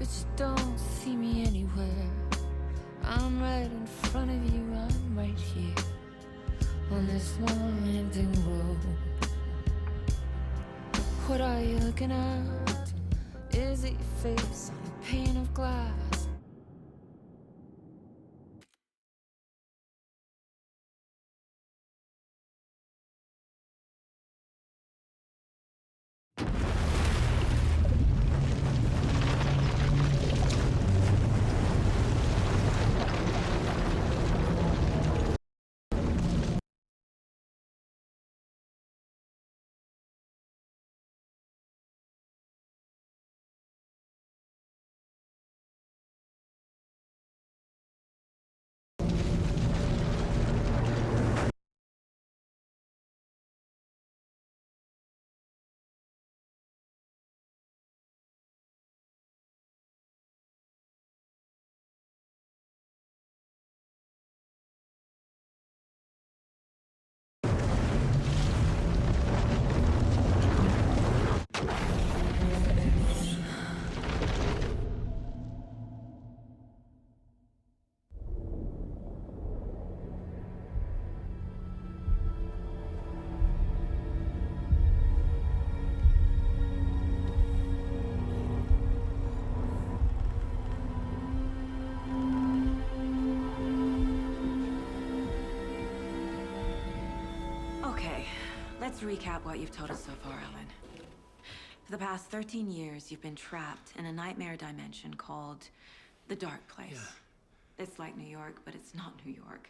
but you don't see me anywhere. I'm right in front of you, I'm right here on this winding road. What are you looking at? Is it your face on a pane of glass? Okay, let's recap what you've told us so far, Alan. For the past 13 years, you've been trapped in a nightmare dimension called the Dark Place. Yeah. It's like New York, but it's not New York.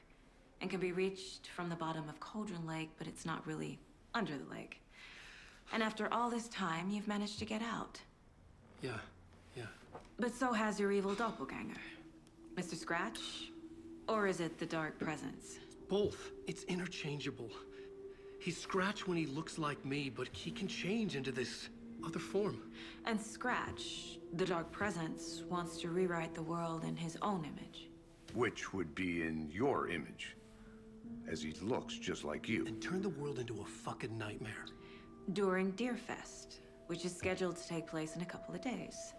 And can be reached from the bottom of Cauldron Lake, but it's not really under the lake. And after all this time, you've managed to get out. Yeah. But so has your evil doppelganger. Mr. Scratch? Or is it the Dark Presence? Both. It's interchangeable. He's Scratch when he looks like me, but he can change into this other form. And Scratch, the Dark Presence, wants to rewrite the world in his own image. Which would be in your image, as he looks just like you. And turn the world into a fucking nightmare. During Deerfest, which is scheduled to take place in a couple of days.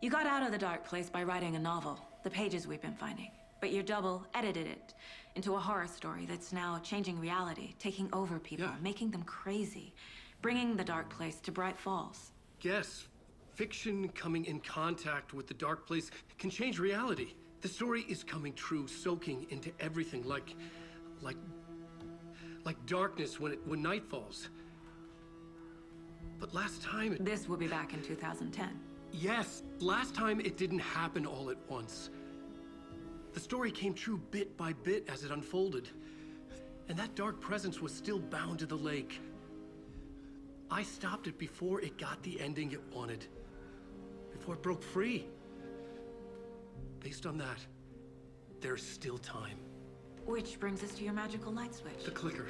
You got out of the Dark Place by writing a novel, the pages we've been finding. But your double edited it into a horror story that's now changing reality, taking over people, making them crazy, bringing the Dark Place to Bright Falls. Yes, fiction coming in contact with the Dark Place can change reality. The story is coming true, soaking into everything like darkness when night falls. But last time This will be back in 2010. Yes, last time it didn't happen all at once. The story came true bit by bit as it unfolded. And that dark presence was still bound to the lake. I stopped it before it got the ending it wanted. Before it broke free. Based on that, there's still time. Which brings us to your magical light switch. The clicker.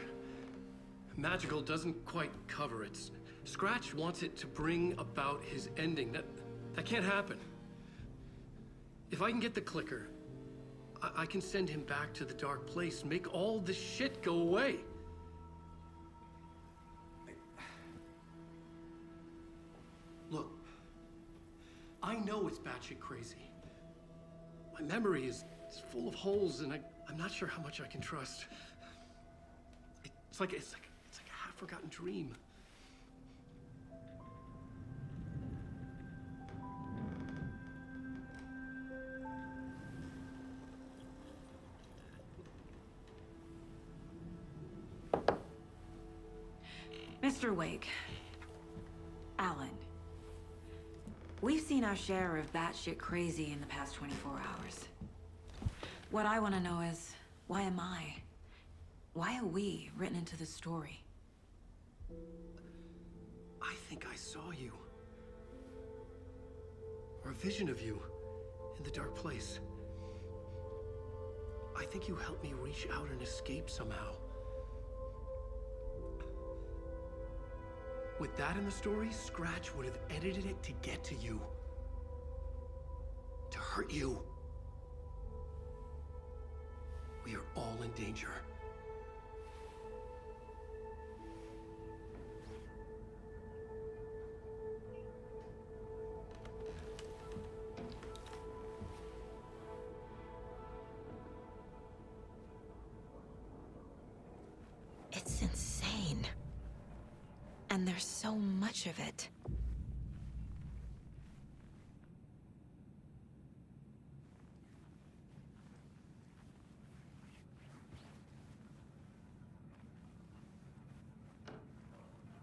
Magical doesn't quite cover it. Scratch wants it to bring about his ending. That can't happen. If I can get the clicker, I can send him back to the Dark Place, make all this shit go away. Look, I know it's batshit crazy. My memory is full of holes, and I'm not sure how much I can trust. It's like a half-forgotten dream. Mr. Wake, Alan, we've seen our share of batshit crazy in the past 24 hours. What I want to know is, why am I? Why are we written into the story? I think I saw you. Or a vision of you in the Dark Place. I think you helped me reach out and escape somehow. With that in the story, Scratch would have edited it to get to you. To hurt you. We are all in danger. It's insane. And there's so much of it.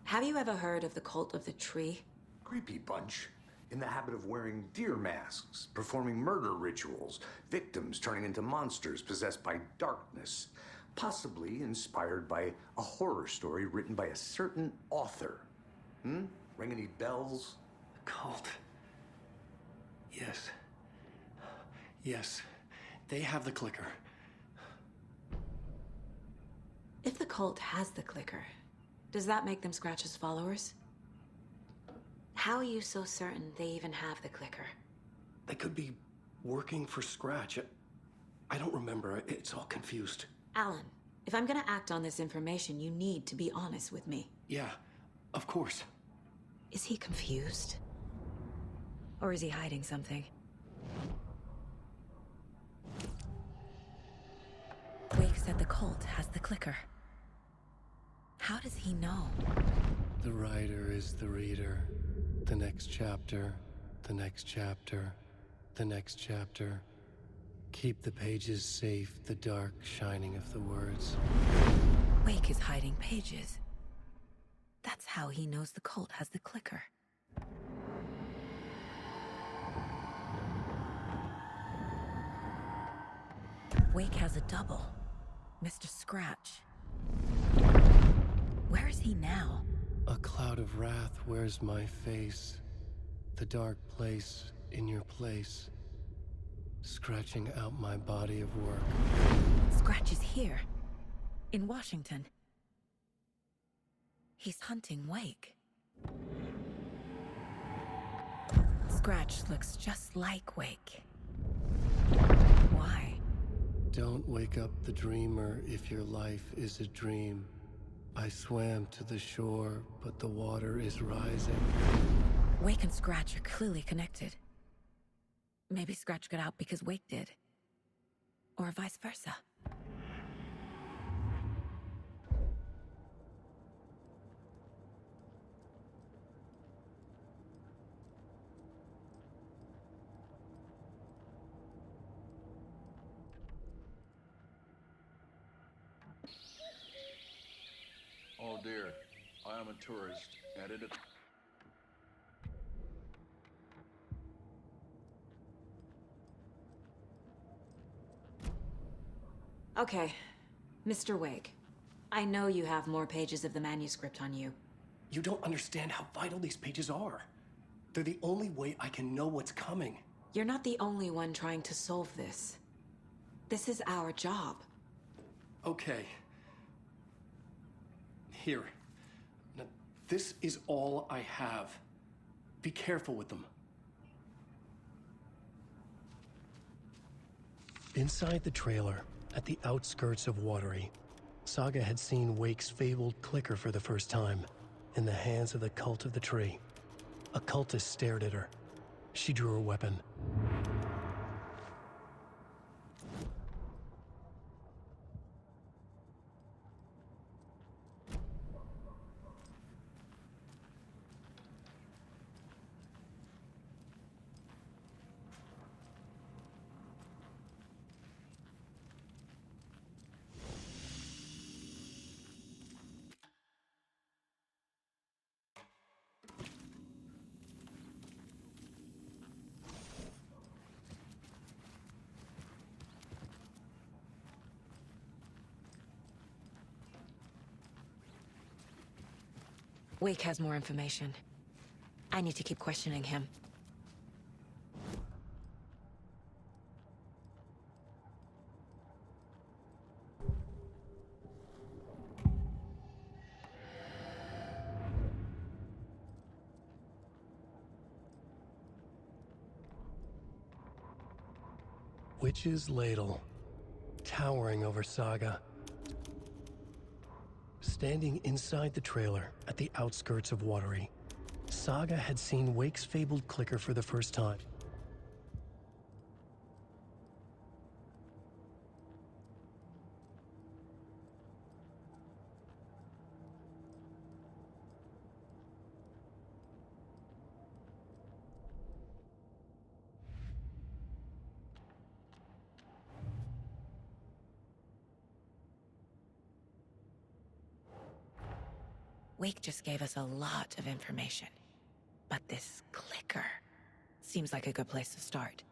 Have you ever heard of the Cult of the Tree? Creepy bunch. In the habit of wearing deer masks, performing murder rituals, victims turning into monsters possessed by darkness. Possibly inspired by a horror story written by a certain author. Ring any bells? Cult. Yes. Yes. They have the clicker. If the cult has the clicker, does that make them Scratch's followers? How are you so certain they even have the clicker? They could be working for Scratch. I don't remember. It's all confused. Alan, if I'm gonna act on this information, you need to be honest with me. Yeah, of course. Is he confused? Or is he hiding something? Wake said the cult has the clicker. How does he know? The writer is the reader. The next chapter, the next chapter, the next chapter. Keep the pages safe, the dark shining of the words. Wake is hiding pages. That's how he knows the cult has the clicker. Wake has a double. Mr. Scratch. Where is he now? A cloud of wrath wears my face. The dark place in your place. Scratching out my body of work. Scratch is here. In Washington. He's hunting Wake. Scratch looks just like Wake. Why? Don't wake up the dreamer if your life is a dream. I swam to the shore, but the water is rising. Wake and Scratch are clearly connected. Maybe Scratch got out because Wake did. Or vice versa. Oh dear, I am a tourist, and it is... Okay, Mr. Wake. I know you have more pages of the manuscript on you. You don't understand how vital these pages are. They're the only way I can know what's coming. You're not the only one trying to solve this. This is our job. Okay. Here. Now, this is all I have. Be careful with them. Inside the trailer, at the outskirts of Watery, Saga had seen Wake's fabled clicker for the first time, in the hands of the Cult of the Tree. A cultist stared at her. She drew her weapon. Wake has more information. I need to keep questioning him. Witch's Ladle, towering over Saga. Standing inside the trailer at the outskirts of Watery, Saga had seen Wake's fabled clicker for the first time. Wake just gave us a lot of information. But this clicker seems like a good place to start.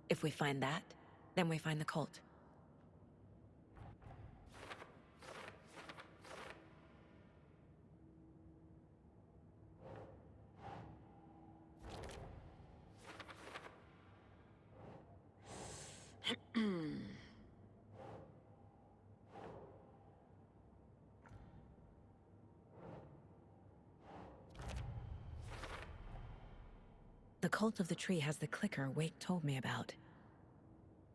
If we find that, then we find the cult. The cult of the tree has the clicker Wake told me about.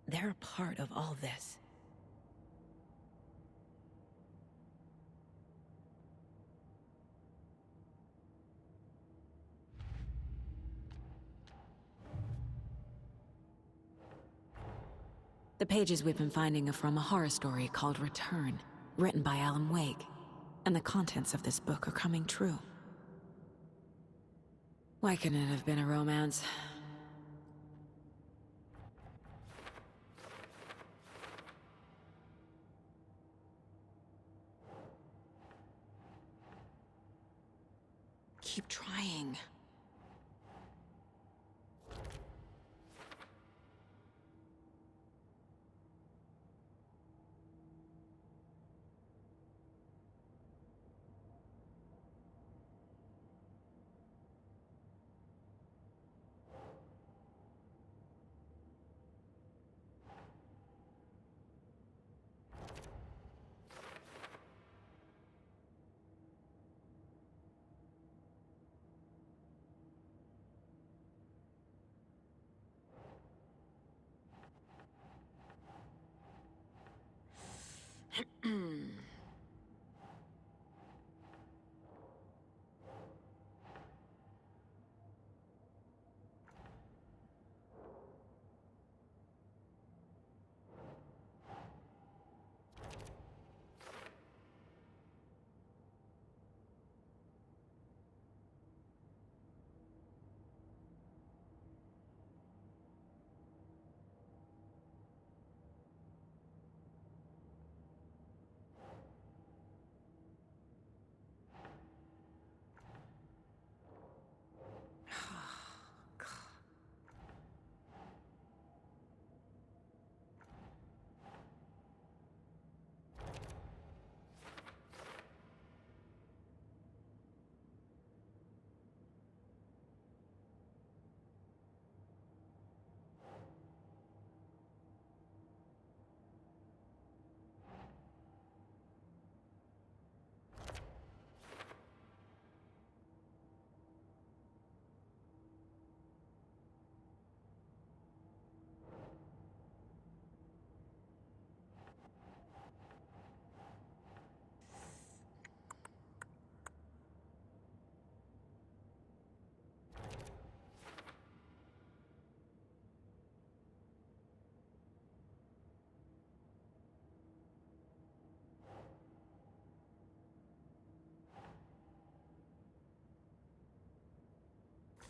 They're a part of all this. The pages we've been finding are from a horror story called Return, written by Alan Wake. And the contents of this book are coming true. Why couldn't it have been a romance? Keep trying.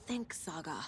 Think, Saga.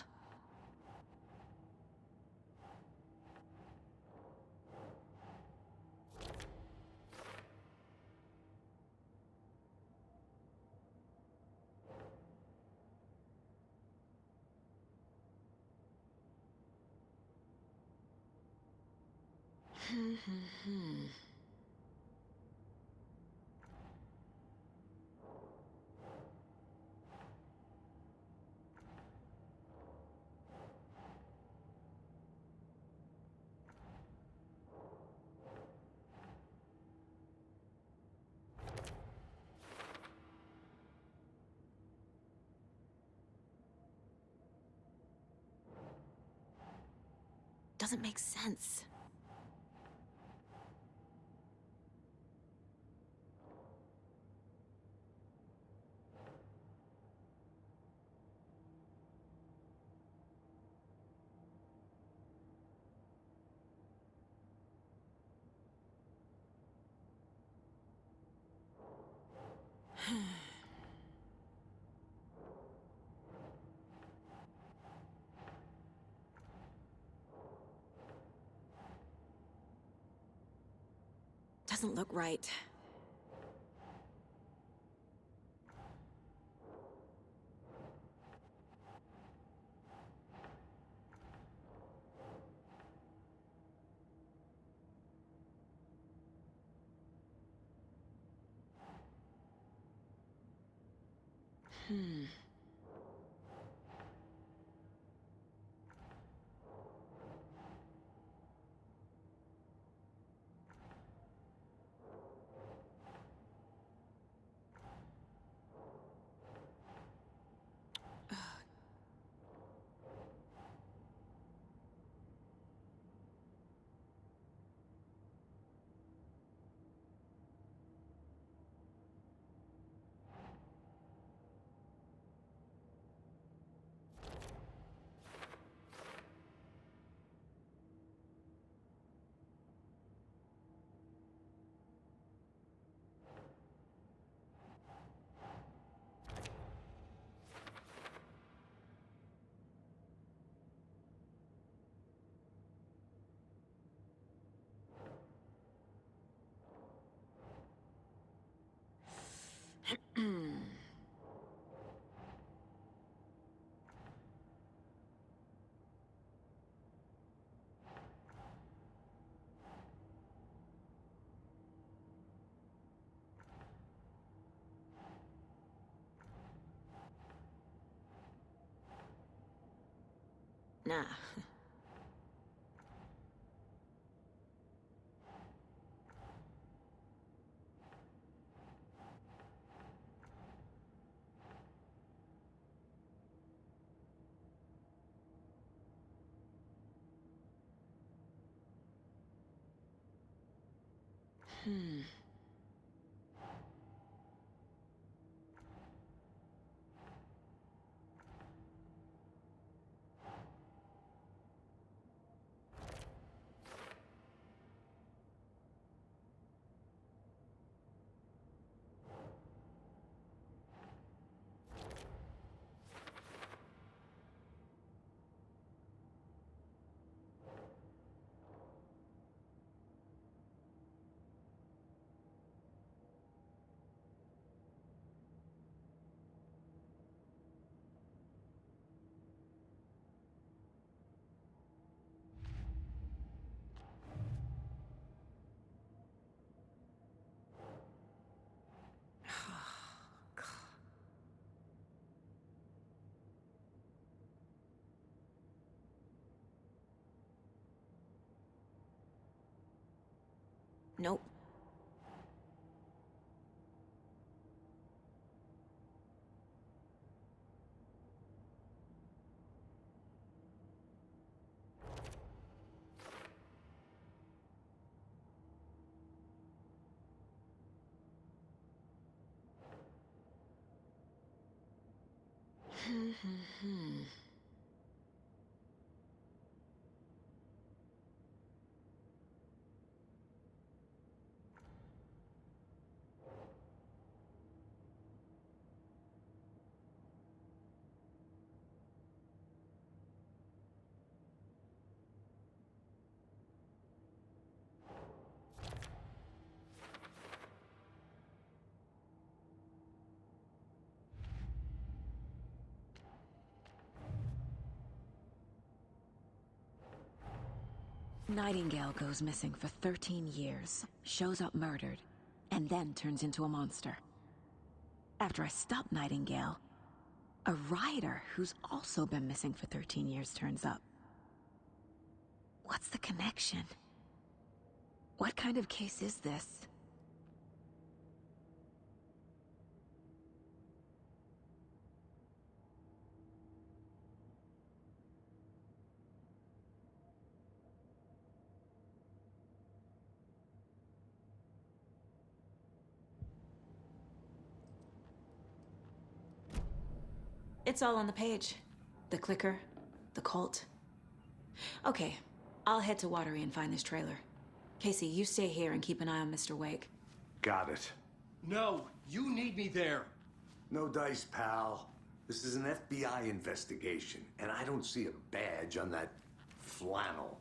Doesn't make sense. Doesn't look right. Nah. Nope. Nightingale goes missing for 13 years, shows up murdered, and then turns into a monster. After I stop Nightingale, a rider who's also been missing for 13 years turns up. What's the connection? What kind of case is this? It's all on the page. The clicker, the cult. Okay, I'll head to Watery and find this trailer. Casey, you stay here and keep an eye on Mr. Wake. Got it. No, you need me there. No dice, pal. This is an FBI investigation, and I don't see a badge on that flannel.